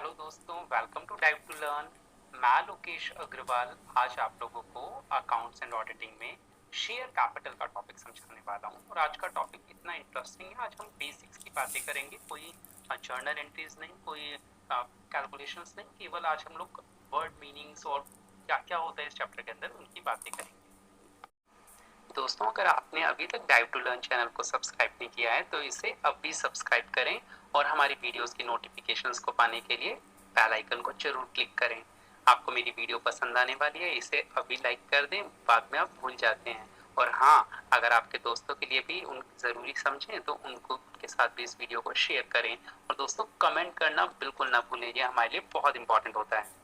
Hello दोस्तों, welcome to dive to learn. मैं लोकेश अग्रवाल आज आप लोगों को अकाउंट्स एंड ऑडिटिंग में शेयर कैपिटल का टॉपिक समझाने वाला हूँ। और आज का टॉपिक इतना इंटरेस्टिंग है। आज हम बेसिक्स की बातें करेंगे, कोई जर्नल एंट्रीज नहीं, कोई कैलकुलेशंस नहीं, केवल आज हम लोग वर्ड मीनिंग्स और क्या क्या होता है इस चैप्टर के अंदर उनकी बातें करेंगे। दोस्तों, अगर आपने अभी तक डाइव टू लर्न चैनल को सब्सक्राइब नहीं किया है तो इसे अभी सब्सक्राइब करें और हमारी वीडियोस की नोटिफिकेशंस को पाने के लिए बेल आइकन को जरूर क्लिक करें। आपको मेरी वीडियो पसंद आने वाली है, इसे अभी लाइक कर दें, बाद में आप भूल जाते हैं। और हाँ, अगर आपके दोस्तों के लिए भी उन ज़रूरी समझें तो उनके साथ भी इस वीडियो को शेयर करें। और दोस्तों, कमेंट करना बिल्कुल ना भूलें, ये हमारे लिए बहुत इंपॉर्टेंट होता है।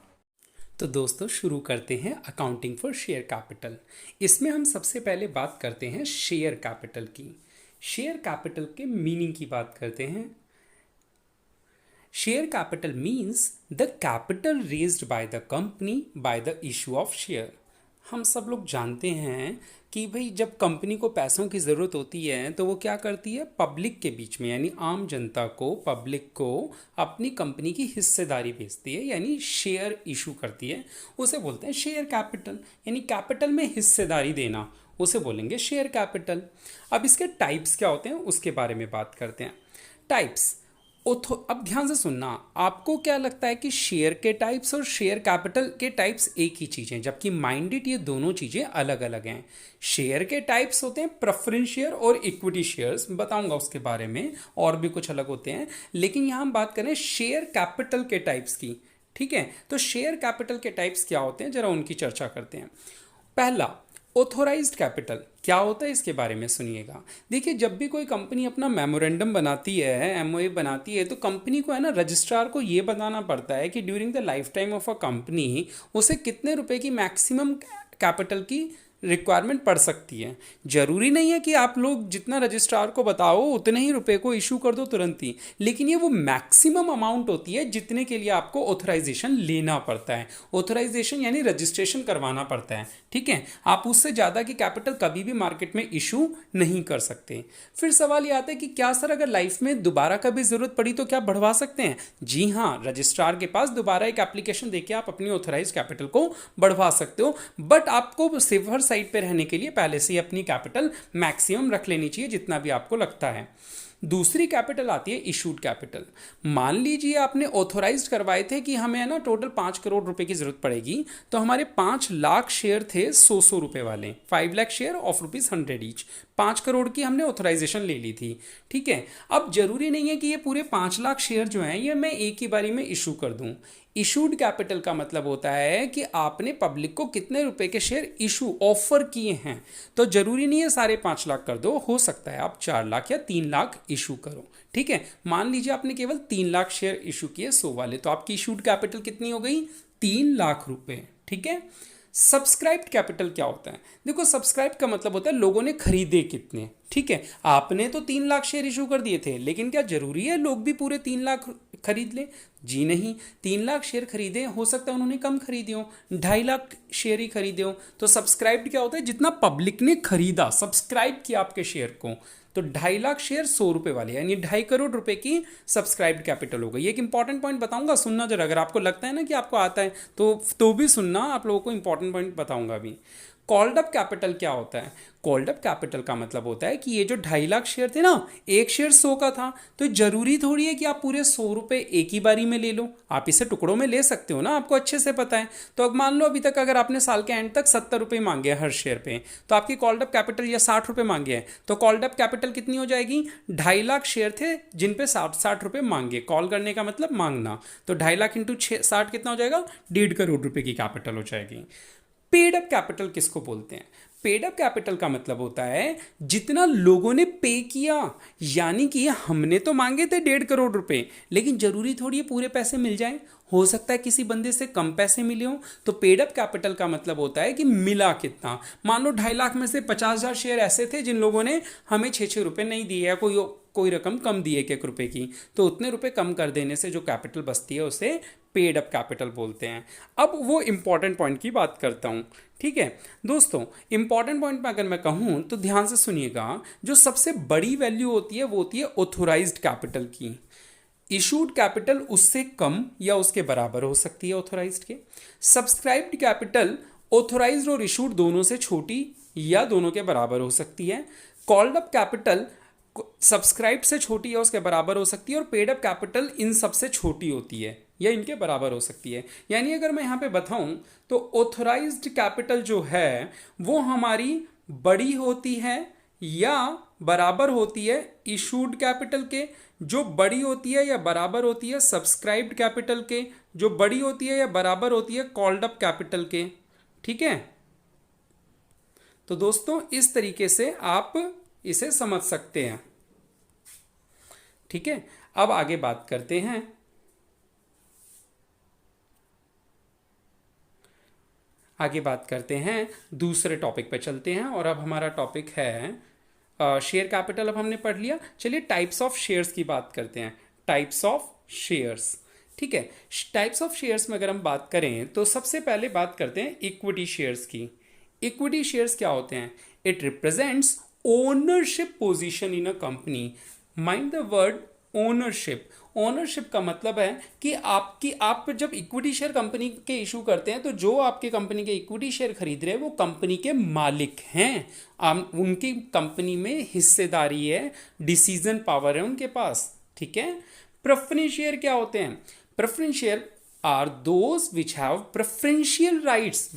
तो दोस्तों शुरू करते हैं अकाउंटिंग फॉर शेयर कैपिटल। इसमें हम सबसे पहले बात करते हैं शेयर कैपिटल की। शेयर कैपिटल के मीनिंग की बात करते हैं। Share capital means the capital raised bye the company by the issue of share. हम सब लोग जानते हैं कि भाई जब कंपनी को पैसों की ज़रूरत होती है तो वो क्या करती है, पब्लिक के बीच में यानी आम जनता को, पब्लिक को अपनी कंपनी की हिस्सेदारी बेचती है यानी शेयर इशू करती है। उसे बोलते हैं शेयर कैपिटल, यानी कैपिटल में हिस्सेदारी देना, उसे बोलेंगे शेयर कैपिटल। अब इसके टाइप्स क्या होते हैं उसके बारे में बात करते हैं। टाइप्स, अब ध्यान से सुनना। आपको क्या लगता है कि शेयर के टाइप्स और शेयर कैपिटल के टाइप्स एक ही चीज़ हैं, जबकि माइंडेड ये दोनों चीज़ें अलग अलग हैं। शेयर के टाइप्स होते हैं प्रेफरेंस शेयर और इक्विटी शेयर्स, बताऊंगा उसके बारे में, और भी कुछ अलग होते हैं। लेकिन यहाँ हम बात करें शेयर कैपिटल के टाइप्स की। ठीक है, तो शेयर कैपिटल के टाइप्स क्या होते हैं, जरा उनकी चर्चा करते हैं। पहला, ऑथोराइज्ड कैपिटल। क्या होता है इसके बारे में सुनिएगा। देखिए, जब भी कोई कंपनी अपना मेमोरेंडम बनाती है, एमओए बनाती है, तो कंपनी को है ना, रजिस्ट्रार को ये बताना पड़ता है कि during the life time of a company उसे कितने रुपए की मैक्सिमम कैपिटल की रिक्वायरमेंट पड़ सकती है। जरूरी नहीं है कि आप लोग जितना रजिस्ट्रार को बताओ उतने ही रुपए को इशू कर दो तुरंत ही, लेकिन ये वो मैक्सिमम अमाउंट होती है जितने के लिए आपको ऑथराइजेशन लेना पड़ता है। ऑथराइजेशन यानी रजिस्ट्रेशन करवाना पड़ता है। ठीक है, आप उससे ज़्यादा की कैपिटल कभी भी मार्केट में इशू नहीं कर सकते। फिर सवाल ये आता है कि क्या सर, अगर लाइफ में दोबारा कभी ज़रूरत पड़ी तो क्या बढ़वा सकते हैं? जी हाँ, रजिस्ट्रार के पास दोबारा एक एप्लीकेशन देके आप अपनी ऑथराइज कैपिटल को बढ़वा सकते हो, बट आपको सेफर साइड पे रहने के लिए पहले से ही अपनी कैपिटल मैक्सिमम रख लेनी चाहिए, जितना भी आपको लगता है। दूसरी कैपिटल आती है इशूड कैपिटल। मान लीजिए आपने ऑथोराइज करवाए थे कि हमें है ना टोटल 5 करोड़ रुपए की जरूरत पड़ेगी, तो हमारे 5 लाख शेयर थे 100 रुपए वाले, 5 lakh share of ₹100 each. 5 crore की हमने ऑथराइजेशन ले ली थी। ठीक है, अब जरूरी नहीं है कि ये पूरे 5 लाख शेयर जो हैं ये मैं एक ही बारी में इशू कर दूं। इशूड कैपिटल का मतलब होता है कि आपने पब्लिक को कितने रुपए के शेयर इशू ऑफर किए हैं। तो जरूरी नहीं है सारे 5 लाख कर दो, हो सकता है आप 4 लाख या 3 लाख इशू करो। ठीक है, मान लीजिए आपने केवल 3 लाख शेयर इशू किए 100 वाले, तो आपकी इशूड कैपिटल कितनी हो गई? 3 लाख रुपए। ठीक है, सब्सक्राइब्ड कैपिटल क्या होता है? देखो, सब्सक्राइब का मतलब होता है लोगों ने खरीदे कितने। ठीक है, आपने तो 3 लाख शेयर इशू कर दिए थे, लेकिन क्या जरूरी है लोग भी पूरे 3 लाख खरीद लें? जी नहीं। 3 लाख शेयर खरीदे, हो सकता है उन्होंने कम खरीदे हो, 2.5 लाख शेयर ही खरीदे हो। तो सब्सक्राइब्ड क्या होता है? जितना पब्लिक ने खरीदा, सब्सक्राइब किया आपके शेयर को। तो 2.5 लाख शेयर 100 रुपए वाले, यानी 2.5 करोड़ रुपए की सब्सक्राइब्ड कैपिटल हो गई। एक इंपॉर्टेंट पॉइंट बताऊंगा, सुनना जरा। अगर आपको लगता है ना कि आपको आता है तो भी सुनना, आप लोगों को इंपॉर्टेंट पॉइंट बताऊंगा अभी। कॉल्ड अप कैपिटल क्या होता है? कॉल्ड अप कैपिटल का मतलब होता है कि ये जो 2.5 लाख शेयर थे ना, एक शेयर 100 का था, तो जरूरी थोड़ी है कि आप पूरे 100 रुपए एक ही बारी में ले लो। आप इसे टुकड़ों में ले सकते हो ना, आपको अच्छे से पता है। तो अब मान लो अभी तक अगर आपने साल के एंड तक 70 रुपए मांगे हर शेयर पे, तो आपकी कॉल्ड अप कैपिटल या 60 रुपए मांगे हैं, तो कॉल्ड अप कैपिटल कितनी हो जाएगी? 2.5 लाख शेयर थे जिन पे 60 रुपए मांगे। कॉल करने का मतलब मांगना, तो 2.5 लाख इंटू 60 कितना हो जाएगा? 1.5 करोड़ रुपए की कैपिटल हो जाएगी। पेड अप कैपिटल किसको बोलते हैं? पेड अप कैपिटल का मतलब होता है जितना लोगों ने पे किया, यानी कि हमने तो मांगे थे 1.5 करोड़ रुपए, लेकिन जरूरी थोड़ी है पूरे पैसे मिल जाएं। हो सकता है किसी बंदे से कम पैसे मिले हो। तो पेड अप कैपिटल का मतलब होता है कि मिला कितना। मान लो 2.5 लाख में से 50,000 शेयर ऐसे थे जिन लोगों ने हमें 6 रुपए नहीं दिए, या कोई रकम कम दी 1 रुपए की, तो उतने रुपए कम कर देने से जो कैपिटल बचती है उसे पेड अप कैपिटल बोलते हैं। अब वो इंपॉर्टेंट पॉइंट की बात करता हूं। ठीक है दोस्तों, इंपॉर्टेंट पॉइंट में अगर मैं कहूं तो ध्यान से सुनिएगा। जो सबसे बड़ी वैल्यू होती है वो होती है ऑथोराइज्ड कैपिटल की। इशूड कैपिटल उससे कम या उसके बराबर हो सकती है ऑथोराइज्ड के। सब्सक्राइब्ड कैपिटल ऑथोराइज्ड और इशूड दोनों से छोटी या दोनों के बराबर हो सकती है। कॉल्ड अप कैपिटल सब्सक्राइब से छोटी या उसके बराबर हो सकती है, और पेड अप कैपिटल इन सबसे छोटी होती है या इनके बराबर हो सकती है। यानी अगर मैं यहाँ पे बताऊं तो ऑथोराइज्ड कैपिटल जो है वो हमारी बड़ी होती है या बराबर होती है इशूड कैपिटल के, जो बड़ी होती है या बराबर होती है सब्सक्राइब्ड कैपिटल के, जो बड़ी होती है या बराबर होती है कॉल्ड अप कैपिटल के। ठीक है, तो दोस्तों इस तरीके से आप इसे समझ सकते हैं। ठीक है, अब आगे बात करते हैं। दूसरे टॉपिक पे चलते हैं, और अब हमारा टॉपिक है शेयर कैपिटल। अब हमने पढ़ लिया, चलिए टाइप्स ऑफ शेयर्स की बात करते हैं। टाइप्स ऑफ शेयर्स, ठीक है। टाइप्स ऑफ शेयर्स में अगर हम बात करें तो सबसे पहले बात करते हैं इक्विटी शेयर्स की। इक्विटी शेयर्स क्या होते हैं? It represents ownership position in a company. Mind the word ownership. Ownership का मतलब है कि आप जब इक्विटी शेयर कंपनी के इशू करते हैं तो जो आपके कंपनी के इक्विटी शेयर खरीद रहे हैं वो कंपनी के मालिक हैं। उनकी कंपनी में हिस्सेदारी है, डिसीजन पावर है उनके पास। ठीक है। प्रेफरेंस शेयर क्या होते हैं? Preference share are those which have preferential rights.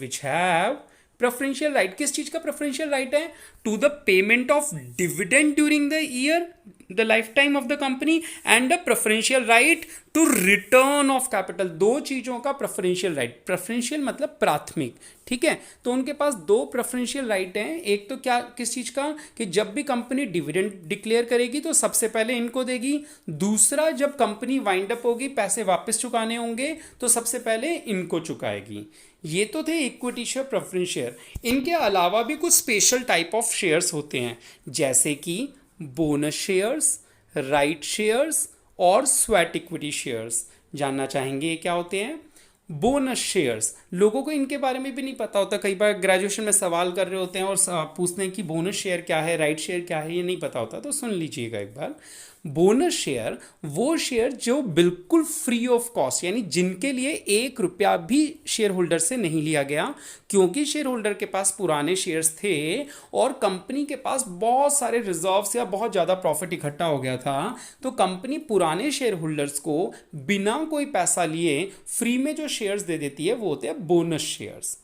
Preferential right किस चीज का प्रेफरेंशियल राइट है? To the payment of dividend during the year, the life time of the company, and a preferential right to return of capital. दो चीजों का preferential right. Preferential मतलब प्राथमिक। ठीक है, तो उनके पास दो प्रेफरेंशियल राइट हैं। एक तो क्या, किस चीज का? कि जब भी कंपनी डिविडेंड डिक्लेयर करेगी तो सबसे पहले इनको देगी। दूसरा, जब कंपनी वाइंड अप होगी, पैसे वापस चुकाने होंगे तो सबसे पहले इनको चुकाएगी। ये तो थे इक्विटी शेयर, प्रेफरेंस शेयर। इनके अलावा भी कुछ स्पेशल टाइप ऑफ शेयर्स होते हैं, जैसे कि बोनस शेयर्स, राइट शेयर्स और स्वेट इक्विटी शेयर्स। जानना चाहेंगे ये क्या होते हैं? बोनस शेयर्स, लोगों को इनके बारे में भी नहीं पता होता। कई बार ग्रेजुएशन में सवाल कर रहे होते हैं और पूछते हैं कि बोनस शेयर क्या है, राइट शेयर क्या है, ये नहीं पता होता, तो सुन लीजिएगा एक बार। बोनस शेयर वो शेयर जो बिल्कुल फ्री ऑफ कॉस्ट, यानी जिनके लिए 1 रुपया भी शेयर होल्डर से नहीं लिया गया, क्योंकि शेयर होल्डर के पास पुराने शेयर्स थे और कंपनी के पास बहुत सारे रिजर्व्स या बहुत ज़्यादा प्रॉफिट इकट्ठा हो गया था, तो कंपनी पुराने शेयर होल्डर्स को बिना कोई पैसा लिए फ्री में जो शेयर्स दे देती है वो होते हैं बोनस शेयर्स।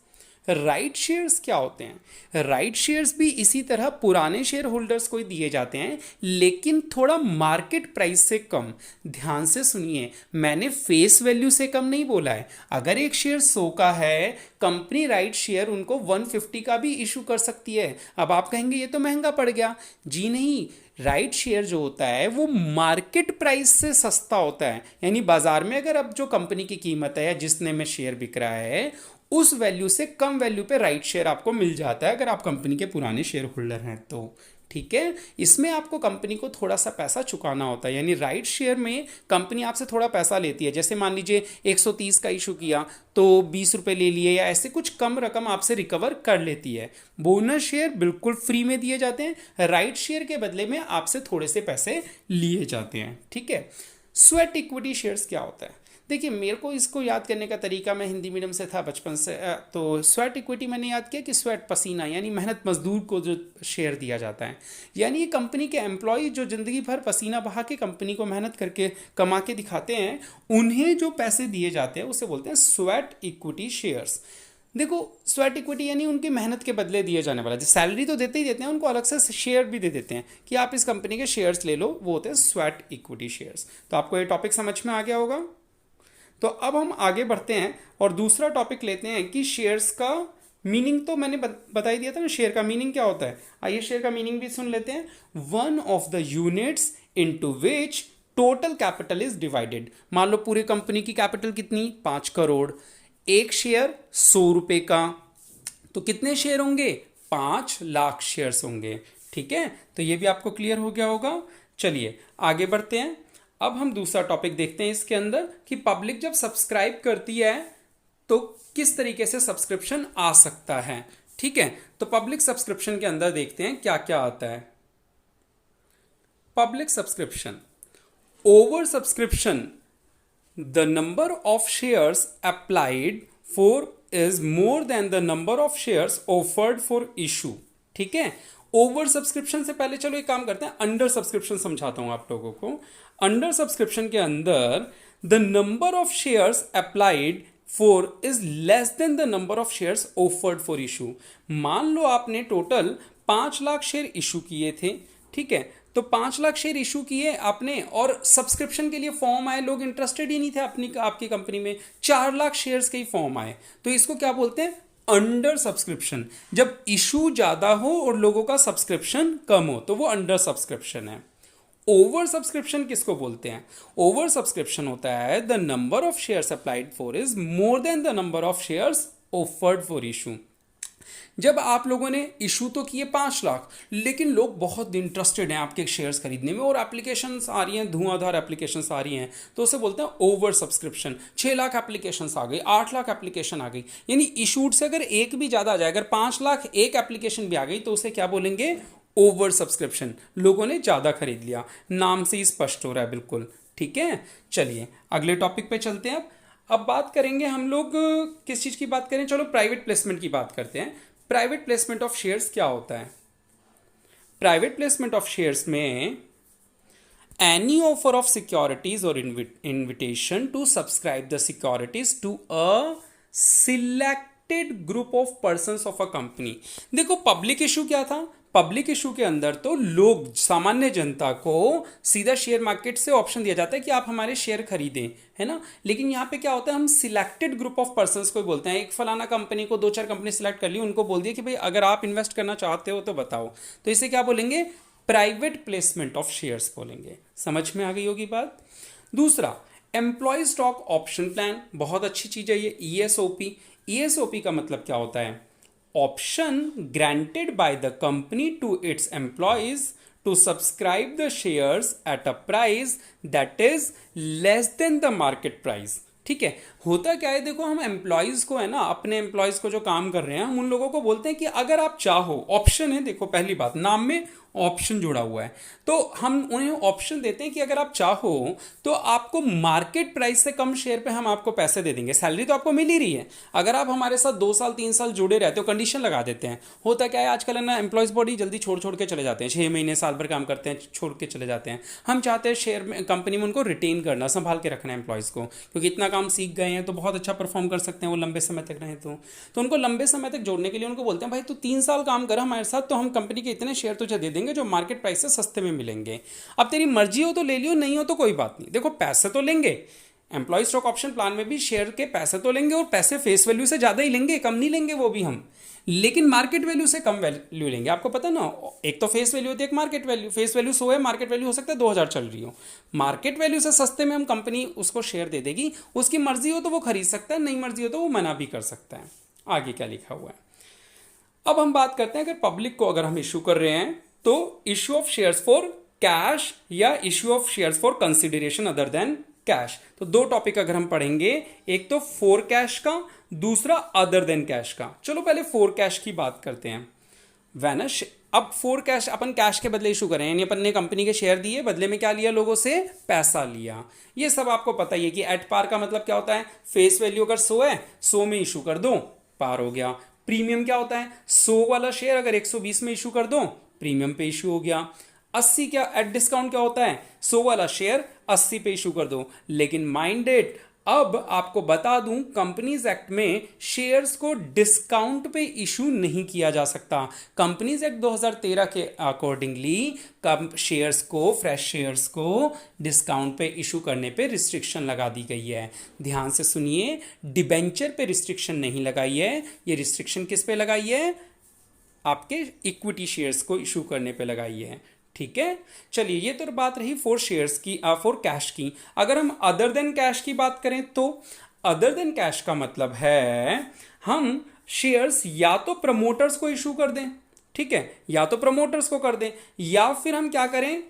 राइट शेयर्स क्या होते हैं? राइट शेयर्स भी इसी तरह पुराने शेयर होल्डर्स को ही दिए जाते हैं, लेकिन थोड़ा मार्केट प्राइस से कम। ध्यान से सुनिए, मैंने फेस वैल्यू से कम नहीं बोला है। अगर एक शेयर 100 का है, कंपनी राइट शेयर उनको 150 का भी इशू कर सकती है। अब आप कहेंगे ये तो महंगा पड़ गया। जी नहीं, राइट शेयर जो होता है वो मार्केट प्राइस से सस्ता होता है। यानी बाजार में अगर अब जो कंपनी की कीमत है या जिसने में शेयर बिक रहा है उस वैल्यू से कम वैल्यू पे राइट शेयर आपको मिल जाता है, अगर आप कंपनी के पुराने शेयर होल्डर हैं तो। ठीक है, इसमें आपको कंपनी को थोड़ा सा पैसा चुकाना होता है। यानी राइट शेयर में कंपनी आपसे थोड़ा पैसा लेती है। जैसे मान लीजिए 130 का इशू किया तो 20 रुपये ले लिए, या ऐसे कुछ कम रकम आपसे रिकवर कर लेती है। बोनस शेयर बिल्कुल फ्री में दिए जाते हैं, राइट शेयर के बदले में आपसे थोड़े से पैसे लिए जाते हैं। ठीक है। स्वेट इक्विटी शेयर्स क्या होता है? देखिए, मेरे को इसको याद करने का तरीका, मैं हिंदी मीडियम से था बचपन से, तो स्वेट इक्विटी मैंने याद किया कि स्वेट पसीना, यानी मेहनत मजदूर को जो शेयर दिया जाता है। यानी ये कंपनी के एम्प्लॉय जो ज़िंदगी भर पसीना बहा के कंपनी को मेहनत करके कमा के दिखाते हैं, उन्हें जो पैसे दिए जाते हैं उसे बोलते हैं स्वेट इक्विटी शेयर्स। देखो, स्वेट इक्विटी यानी उनकी मेहनत के बदले दिए जाने वाला, जो सैलरी तो देते ही देते हैं, उनको अलग से शेयर भी दे देते हैं कि आप इस कंपनी के शेयर्स ले लो, वो होते हैं स्वेट इक्विटी शेयर्स। तो आपको ये टॉपिक समझ में आ गया होगा। तो अब हम आगे बढ़ते हैं और दूसरा टॉपिक लेते हैं कि शेयर्स का मीनिंग। तो मैंने बता ही दिया था ना शेयर का मीनिंग क्या होता है। आइए शेयर का मीनिंग भी सुन लेते हैं। One of the units into which total capital is divided. मान लो पूरी कंपनी की कैपिटल कितनी? 5 करोड़। एक शेयर 100 रुपए का, तो कितने शेयर होंगे? 5 लाख शेयर्स होंगे। ठीक है, तो ये भी आपको क्लियर हो गया होगा। चलिए आगे बढ़ते हैं। अब हम दूसरा टॉपिक देखते हैं इसके अंदर कि पब्लिक जब सब्सक्राइब करती है तो किस तरीके से सब्सक्रिप्शन आ सकता है। ठीक है, तो पब्लिक सब्सक्रिप्शन के अंदर देखते हैं क्या क्या आता है। Public subscription, over subscription, the number of shares applied for is more than the number of shares offered for issue. ठीक है, ओवर सब्सक्रिप्शन से पहले चलो एक काम करते हैं, अंडर सब्सक्रिप्शन समझाता हूं आप लोगों को। अंडर सब्सक्रिप्शन के अंदर the number of shares applied for is less than the number of shares offered for issue. मान लो आपने टोटल 5 लाख शेयर इशू किए थे, ठीक है, तो 5 लाख शेयर इशू किए आपने और सब्सक्रिप्शन के लिए फॉर्म आए, लोग इंटरेस्टेड ही नहीं थे अपनी आपकी कंपनी में, 4 लाख शेयर्स के ही फॉर्म आए, तो इसको क्या बोलते हैं? Under subscription. जब इशू ज्यादा हो और लोगों का सब्सक्रिप्शन कम हो तो वो अंडर सब्सक्रिप्शन है। ओवर सब्सक्रिप्शन किसको बोलते हैं? ओवर सब्सक्रिप्शन होता है the number of shares applied for is more than the number of shares offered for issue. जब आप लोगों ने इशू तो किए 5 लाख, लेकिन लोग बहुत इंटरेस्टेड हैं आपके शेयर्स खरीदने में और एप्लीकेशंस आ रही हैं, धुआंधार एप्लीकेशंस आ रही हैं, तो उसे बोलते हैं ओवर सब्सक्रिप्शन। 6 लाख एप्लीकेशंस आ गई, 8 लाख एप्लीकेशन आ गई, यानी इशूड से अगर एक भी ज़्यादा आ जाए, अगर 5 लाख एक एप्लीकेशन भी आ गई तो उसे क्या बोलेंगे? Over subscription. लोगों ने ज़्यादा खरीद लिया, नाम से ही स्पष्ट हो रहा है बिल्कुल, ठीक है। चलिए अगले टॉपिक पे चलते हैं। अब बात करेंगे हम लोग किस चीज़ की बात करें? चलो प्राइवेट प्लेसमेंट की बात करते हैं। प्राइवेट प्लेसमेंट ऑफ शेयर्स क्या होता है? प्राइवेट प्लेसमेंट ऑफ शेयर्स में एनी ऑफर ऑफ सिक्योरिटीज और invitation to subscribe the securities to a selected group of persons of a company. देखो पब्लिक इशू क्या था? पब्लिक इशू के अंदर तो लोग, सामान्य जनता को सीधा शेयर मार्केट से ऑप्शन दिया जाता है कि आप हमारे शेयर खरीदें, है ना। लेकिन यहाँ पे क्या होता है, हम सिलेक्टेड ग्रुप ऑफ पर्संस को बोलते हैं। एक फलाना कंपनी को 2-4 कंपनी सिलेक्ट कर ली, उनको बोल दिया कि भाई अगर आप इन्वेस्ट करना चाहते हो तो बताओ, तो इसे क्या बोलेंगे? प्राइवेट प्लेसमेंट ऑफ शेयर्स बोलेंगे। समझ में आ गई होगी बात। दूसरा, एम्प्लॉय स्टॉक ऑप्शन प्लान, बहुत अच्छी चीज है ये। ईएसओपी, ईएसओपी का मतलब क्या होता है? Option granted by the company to its employees to subscribe the shares at a price that is less than the market price. ठीक है, होता क्या है, देखो हम एम्प्लॉयज को, है ना, अपने एम्प्लॉयज को जो काम कर रहे हैं, हम उन लोगों को बोलते हैं कि अगर आप चाहो, ऑप्शन है, देखो पहली बात नाम में ऑप्शन जुड़ा हुआ है, तो हम उन्हें ऑप्शन देते हैं कि अगर आप चाहो तो आपको मार्केट प्राइस से कम शेयर पे हम आपको पैसे दे देंगे। सैलरी तो आपको मिल ही रही है, अगर आप हमारे साथ 2 साल 3 साल जुड़े रहते हो, कंडीशन लगा देते हैं। होता क्या है आजकल, है ना, एम्प्लॉयज बॉडी जल्दी छोड़ छोड़ के चले जाते हैं, 6 महीने साल भर काम करते हैं, छोड़ के चले जाते हैं। हम चाहते हैं शेयर में, कंपनी में उनको रिटेन करना, संभाल के रखना है एम्प्लॉयज़ को, क्योंकि इतना काम सीख गए हैं तो बहुत अच्छा परफॉर्म कर सकते हैं वो लंबे समय तक रहें। तो उनको लंबे समय तक जोड़ने के लिए उनको बोलते हैं भाई तू 3 साल काम कर हमारे साथ, तो हम कंपनी के इतने शेयर तुझे दे देंगे जो मार्केट प्राइस से सस्ते में मिलेंगे। अब तेरी मर्जी हो तो ले लियो, नहीं हो तो कोई बात नहीं। देखो पैसे तो लेंगे, एम्प्लॉय स्टॉक ऑप्शन प्लान में भी शेयर के पैसे तो लेंगे, और पैसे फेस वैल्यू से ज़्यादा ही लेंगे, कम नहीं लेंगे वो भी हम, लेकिन मार्केट वैल्यू से कम वैल्यू लेंगे। आपको पता ना, एक तो फेस वैल्यू होती है, एक मार्केट वैल्यू। फेस वैल्यू 100 है, मार्केट वैल्यू हो सकता है 2000 चल रही हो। मार्केट वैल्यू से सस्ते में हम कंपनी उसको शेयर दे देगी, उसकी मर्जी हो तो वो खरीद सकता है, नहीं मर्जी हो तो वो मना भी कर सकता है। आगे क्या लिखा हुआ है, अब हम बात करते हैं, अगर पब्लिक को अगर हम इशू कर रहे हैं तो issue of shares for cash या issue of shares for consideration other than cash. तो 2 टॉपिक अगर हम पढ़ेंगे, एक तो फॉर कैश का, दूसरा अदर देन कैश का। चलो पहले फॉर कैश की बात करते हैं। वैनश, अब फॉर कैश अपन कैश के बदले इशू करें, यानी अपन ने कंपनी के शेयर दिए, बदले में क्या लिया, लोगों से पैसा लिया। ये सब आपको पता ही है कि एट पार का मतलब क्या होता है, फेस वैल्यू अगर 100 है, 100 में इशू कर दो, पार हो गया। प्रीमियम क्या होता है, 100 वाला शेयर अगर 120 में इशू कर दो, प्रीमियम पे इशू हो गया। 80 क्या एट डिस्काउंट क्या होता है, 100 वाला शेयर 80 पे इशू कर दो। लेकिन माइंड इट, अब आपको बता दूं, कंपनीज एक्ट में शेयर्स को डिस्काउंट पे इशू नहीं किया जा सकता। कंपनीज एक्ट 2013 के अकॉर्डिंगली शेयर्स को, फ्रेश शेयर्स को डिस्काउंट पे इशू करने पे रिस्ट्रिक्शन लगा दी गई है। ध्यान से सुनिए, डिबेंचर पे रिस्ट्रिक्शन नहीं लगाई है, ये रिस्ट्रिक्शन किस पे लगाई है, आपके इक्विटी शेयर्स को इशू करने पे लगाई है। ठीक है, चलिए ये तो बात रही फॉर शेयर्स की, फॉर कैश की। अगर हम अदर देन कैश की बात करें तो अदर देन कैश का मतलब है हम शेयर्स या तो प्रमोटर्स को इशू कर दें, ठीक है, या तो प्रमोटर्स को कर दें, या फिर हम क्या करें,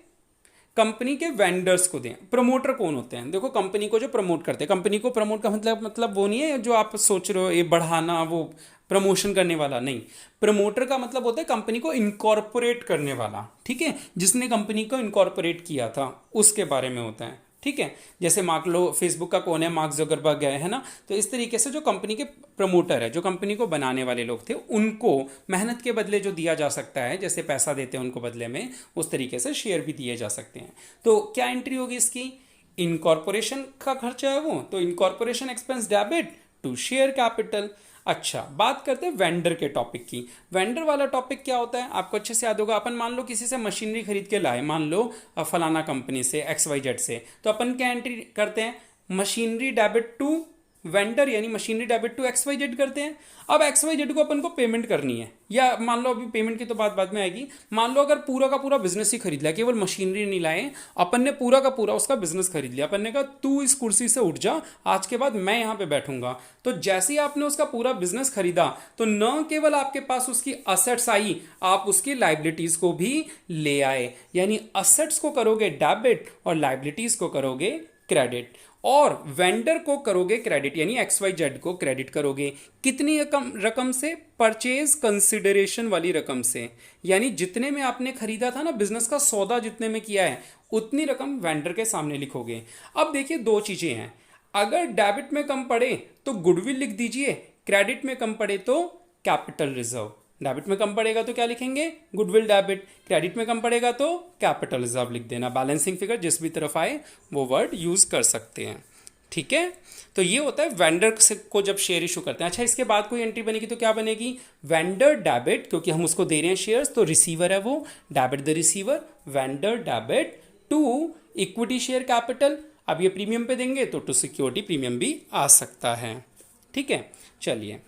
कंपनी के वेंडर्स को दें। प्रमोटर कौन होते हैं, देखो कंपनी को जो प्रमोट करते हैं, कंपनी को प्रमोट का मतलब वो नहीं है जो आप सोच रहे हो ये बढ़ाना, वो प्रमोशन करने वाला नहीं। प्रमोटर का मतलब होता है कंपनी को इनकॉर्पोरेट करने वाला, ठीक है, जिसने कंपनी को इनकॉर्पोरेट किया था उसके बारे में होता है ठीक है। जैसे मान लो फेसबुक का कौन है, मार्क जुकरबर्ग है ना। तो इस तरीके से जो कंपनी के प्रमोटर है, जो कंपनी को बनाने वाले लोग थे, उनको मेहनत के बदले जो दिया जा सकता है, जैसे पैसा देते हैं उनको बदले में, उस तरीके से शेयर भी दिए जा सकते हैं। तो क्या एंट्री होगी इसकी? इनकॉर्पोरेशन का खर्चा है वो, तो incorporation expense debit to share capital. अच्छा, बात करते हैं वेंडर के टॉपिक की। वेंडर वाला टॉपिक क्या होता है आपको अच्छे से याद होगा। अपन मान लो किसी से मशीनरी खरीद के लाए, मान लो फलाना कंपनी से XYZ से, तो अपन क्या एंट्री करते हैं? मशीनरी डेबिट टू वेंडर, यानी मशीनरी डेबिट टू XYZ करते हैं। अब XYZ को अपन को पेमेंट करनी है, या मान लो अभी पेमेंट की तो बात बाद में आएगी। मान लो अगर पूरा का पूरा बिजनेस ही खरीद लिया, केवल मशीनरी नहीं लाए, अपन ने पूरा का पूरा उसका बिजनेस खरीद लिया। अपन ने कहा तू इस कुर्सी से उठ जा, आज के बाद मैं यहां पे बैठूंगा। तो जैसे ही आपने उसका पूरा बिजनेस खरीदा, तो न केवल आपके पास उसकी असेट्स आई, आप उसकी लाइबिलिटीज को भी ले आए। यानी असेट्स को करोगे डेबिट और लाइबिलिटीज को करोगे क्रेडिट। और वेंडर को करोगे क्रेडिट, यानी XYZ को क्रेडिट करोगे। कितनी रकम से? परचेज कंसिडरेशन वाली रकम से, यानी जितने में आपने खरीदा था ना, बिजनेस का सौदा जितने में किया है, उतनी रकम वेंडर के सामने लिखोगे। अब देखिए दो चीजें हैं, अगर डेबिट में कम पड़े तो गुडविल लिख दीजिए, क्रेडिट में कम पड़े तो कैपिटल रिजर्व। डेबिट में कम पड़ेगा तो क्या लिखेंगे? Goodwill debit. क्रेडिट में कम पड़ेगा तो कैपिटल रिजर्व लिख देना। बैलेंसिंग फिगर जिस भी तरफ आए वो वर्ड यूज कर सकते हैं, ठीक है। तो ये होता है वेंडर को जब शेयर इशू करते हैं। अच्छा, इसके बाद कोई एंट्री बनेगी तो क्या बनेगी? वेंडर डेबिट, क्योंकि हम उसको दे रहे हैं शेयर्स, तो रिसीवर है वो, debit the receiver, vendor debit to equity share capital. अब ये प्रीमियम पे देंगे तो टू सिक्योरिटी प्रीमियम भी आ सकता है, ठीक है। चलिए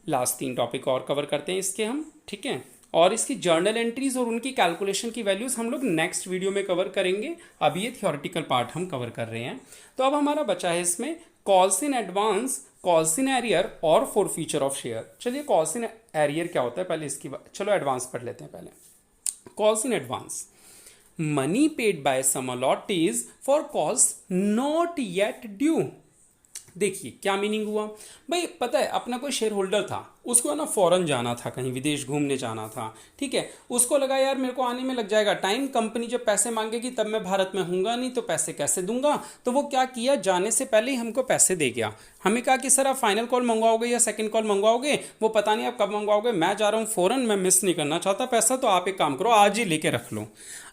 लास्ट 3 टॉपिक और कवर करते हैं इसके हम, ठीक है। और इसकी जर्नल एंट्रीज और उनकी कैलकुलेशन की वैल्यूज हम लोग नेक्स्ट वीडियो में कवर करेंगे। अभी ये थियोरेटिकल पार्ट हम कवर कर रहे हैं। तो अब हमारा बचा है इसमें calls in advance, calls in arrear और फॉरफीचर ऑफ शेयर। चलिए कॉल्स इन एरियर क्या होता है पहले इसकी चलो एडवांस पढ़ लेते हैं पहले। Calls in advance, money paid by some allottees for calls not yet due. देखिए क्या मीनिंग हुआ भाई, पता है अपना कोई शेयर होल्डर था, उसको है ना फॉरेन जाना था, कहीं विदेश घूमने जाना था, ठीक है। उसको लगा यार मेरे को आने में लग जाएगा टाइम, कंपनी जब पैसे मांगेगी तब मैं भारत में हूँगा नहीं, तो पैसे कैसे दूंगा। तो वो क्या किया, जाने से पहले ही हमको पैसे दे गया। हमें कहा कि सर आप फाइनल कॉल मंगवाओगे या सेकंड कॉल मंगवाओगे, वो पता नहीं आप कब मंगवाओगे, मैं जा रहा हूँ फॉरेन, मैं मिस नहीं करना चाहता पैसा, तो आप एक काम करो आज ही लेके रख लो।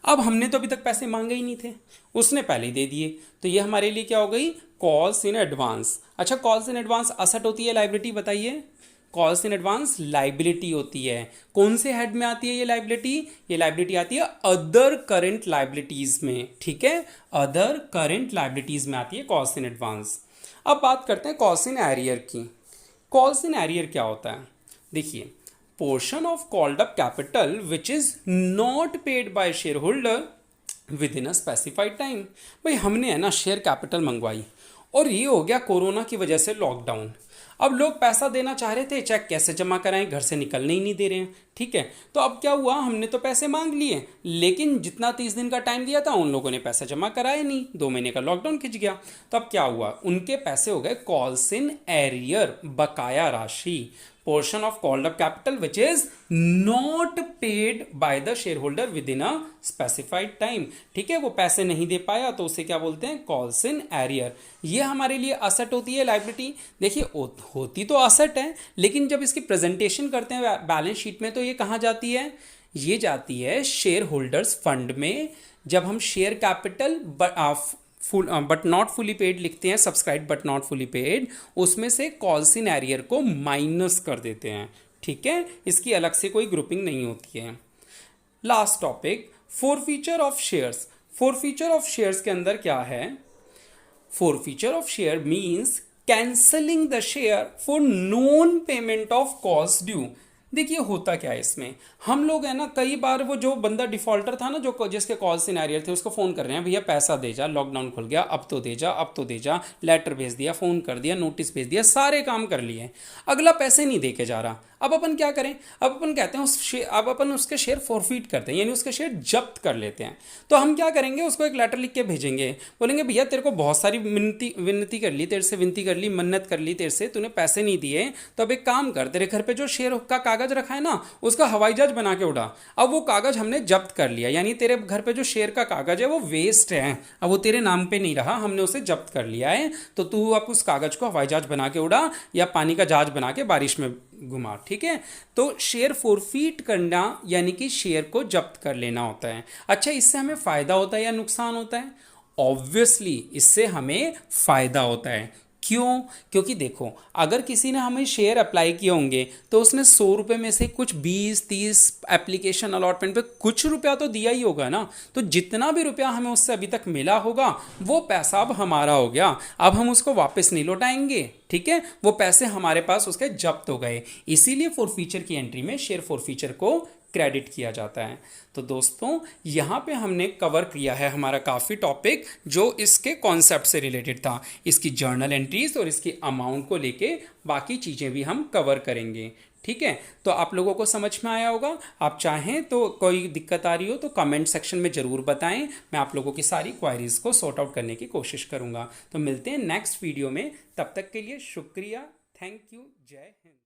अब हमने तो अभी तक पैसे मांगे ही नहीं थे, उसने पहले ही दे दिए, तो ये हमारे लिए क्या हो गई? Calls in advance. अच्छा, कॉल्स इन एडवांस असेट होती है लाइबिलिटी? बताइए। कॉल्स इन एडवांस लाइबिलिटी होती है। कौन से हेड में आती है ये लाइबिलिटी? ये लाइबिलिटी आती है अदर करंट लाइबिलिटीज में, ठीक है, अदर करंट लाइबिलिटीज में आती है कॉल्स इन एडवांस। अब बात करते हैं कॉल्स इन एरियर की। कॉल्स इन एरियर क्या होता है? देखिए, portion of called up capital which is not paid by share holder with in a specified time. भाई हमने है ना शेयर कैपिटल मंगवाई, और ये हो गया कोरोना की वजह से लॉकडाउन। अब लोग पैसा देना चाह रहे थे, चेक कैसे जमा कराएं, घर से निकलने ही नहीं दे रहे हैं, ठीक है। तो अब क्या हुआ, हमने तो पैसे मांग लिए, लेकिन जितना 30 दिन का टाइम दिया था उन लोगों ने पैसा जमा कराया नहीं, 2 महीने का लॉकडाउन खिंच गया। तो अब क्या हुआ, उनके पैसे हो गए कॉल्स इन एरियर, बकाया राशि। Portion of called up capital which is not paid by the share holder with in a specified time, ठीक है। वो पैसे नहीं दे पाया तो उसे क्या बोलते हैं? Calls in arrear. ये हमारे लिए असेट होती है लाइबिलिटी। देखिए होती तो असेट है, लेकिन जब इसकी प्रेजेंटेशन करते हैं बैलेंस शीट में, तो ये कहाँ जाती है? ये जाती है शेयर होल्डर्स फंड में। जब हम share capital but not fully paid लिखते हैं, subscribe but not fully paid, उसमें से कॉल्स इन एरियर को माइनस कर देते हैं, ठीक है। इसकी अलग से कोई ग्रुपिंग नहीं होती है। Last topic, forfeiture of shares. Forfeiture of shares के अंदर क्या है? Forfeiture of share means cancelling the share for non payment of cost due. देखिए होता क्या है इसमें, हम लोग है ना कई बार वो जो बंदा डिफॉल्टर था ना, जो जिसके कॉल्स इन एरियर थे, उसको फ़ोन कर रहे हैं, भैया पैसा दे जा, लॉकडाउन खुल गया, अब तो दे जा, अब तो दे जा, लेटर भेज दिया, फ़ोन कर दिया, नोटिस भेज दिया, सारे काम कर लिए, अगला पैसे नहीं दे के जा रहा। अब अपन क्या करें, अब अपन कहते हैं अब अपन उसके शेयर फॉरफीट करते हैं, यानी उसके शेयर जब्त कर लेते हैं। तो हम क्या करेंगे, उसको एक लेटर लिख के भेजेंगे, बोलेंगे भैया तेरे को बहुत सारी विनती विनती कर ली, तेरे से विनती कर ली, मन्नत कर ली तेरे से, तूने पैसे नहीं दिए, तो अब एक काम कर, तेरे घर पे जो शेयर का कागज रखा है ना, उसका हवाई जहाज बना के उड़ा। अब वो कागज हमने जब्त कर लिया, यानी तेरे घर पे जो शेयर का कागज है वो वेस्ट है, अब वो तेरे नाम पे नहीं रहा, हमने उसे जब्त कर लिया है। तो तू अब उस कागज को हवाई जहाज बना के उड़ा या पानी का जहाज बना के बारिश में घुमा, ठीक है। तो शेयर फोरफीट करना यानी कि शेयर को जब्त कर लेना होता है। अच्छा, इससे हमें फायदा होता है या नुकसान होता है? ऑब्वियसली इससे हमें फायदा होता है। क्यों? क्योंकि देखो, अगर किसी ने हमें शेयर अप्लाई किए होंगे तो उसने 100 रुपये में से कुछ 20-30 एप्लीकेशन अलॉटमेंट पे कुछ रुपया तो दिया ही होगा ना। तो जितना भी रुपया हमें उससे अभी तक मिला होगा वो पैसा अब हमारा हो गया, अब हम उसको वापस नहीं लौटाएंगे, ठीक है। वो पैसे हमारे पास उसके जब्त हो गए। इसीलिए फॉरफीचर की एंट्री में शेयर फॉरफीचर को क्रेडिट किया जाता है। तो दोस्तों, यहाँ पे हमने कवर किया है हमारा काफ़ी टॉपिक जो इसके कॉन्सेप्ट से रिलेटेड था। इसकी जर्नल एंट्रीज और इसकी अमाउंट को लेके बाकी चीज़ें भी हम कवर करेंगे, ठीक है। तो आप लोगों को समझ में आया होगा। आप चाहें तो कोई दिक्कत आ रही हो तो कमेंट सेक्शन में ज़रूर बताएं, मैं आप लोगों की सारी क्वायरीज़ को सॉर्ट आउट करने की कोशिश करूँगा। तो मिलते हैं नेक्स्ट वीडियो में, तब तक के लिए शुक्रिया, थैंक यू, जय हिंद।